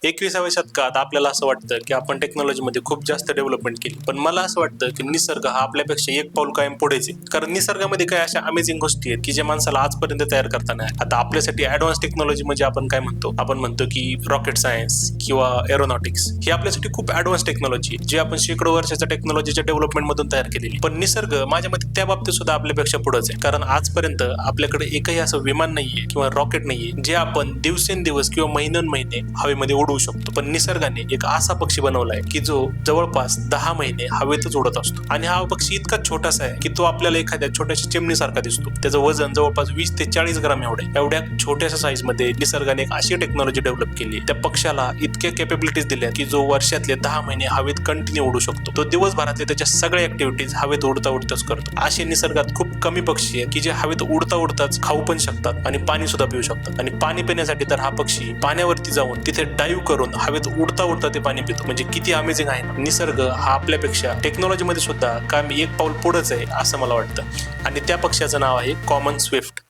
21व्या शतकात आपल्याला असं वाटतं की आपण टेक्नॉलॉजीमध्ये खूप जास्त डेव्हलपमेंट केली, पण मला असं वाटतं की निसर्ग हा आपल्यापेक्षा एक पाऊल कायम पुढेच आहे. कारण निसर्गामध्ये काही अशा अमेझिंग गोष्टी आहेत की जे माणसाला आजपर्यंत तयार करता नाही. आता आपल्यासाठी ऍडव्हान्स टेक्नॉलॉजी म्हणजे आपण म्हणतो की रॉकेट सायन्स किंवा एरोनॉटिक्स ही आपल्यासाठी खूप ऍडव्हान्स टेक्नॉलॉजी आहे, जी आपण शेकडो वर्षाच्या टेक्नॉलॉजीच्या डेव्हलपमेंट मधून तयार केलेली. पण निसर्ग माझ्या मते त्या बाबतीत सुद्धा आपल्यापेक्षा पुढेच आहे. कारण आजपर्यंत आपल्याकडे एकही असं विमान नाहीये किंवा रॉकेट नाहीये जे आपण दिवसेंदिवस किंवा महिने हवेमध्ये उडवू शकतो. पण निसर्गाने एक असा पक्षी बनवलाय की जो जवळपास 10 महिने हवेतच उडत असतो. आणि हा पक्षी इतका छोटासा आहे की तो आपल्याला एखाद्या छोट्याशा चिमणीसारखा दिसतो. त्याचं वजन जवळपास 20 ते 40 ग्राम एवढे. एवढ्या छोट्याशा साईज मध्ये निसर्गाने एक अशी टेक्नॉलॉजी डेव्हलप केली. त्या पक्षाला इतक्या कॅपेबिलिटीज दिल्या की जो वर्षातले 10 महिने हवेत कंटिन्यू उडू शकतो. तो दिवसभरातले त्याच्या सगळ्या ऍक्टिव्हिटीज हवेत उडताच करतो. असे निसर्गात खूप कमी पक्षी आहे की जे हवेत उडताच खाऊ पण शकतात आणि पाणी सुद्धा पिऊ शकतात. आणि पाणी पिण्यासाठी तर हा पक्षी पाण्यावरती जाऊन तिथे डाईव्ह करून हवेत उडता ते पाणी पितो. म्हणजे किती अमेझिंग आहे ना. निसर्ग हा आपल्यापेक्षा टेक्नॉलॉजी मध्ये सुद्धा एक पाऊल पुढेच आहे असं मला वाटतं. आणि त्या पक्ष्याचं नाव आहे कॉमन स्विफ्ट.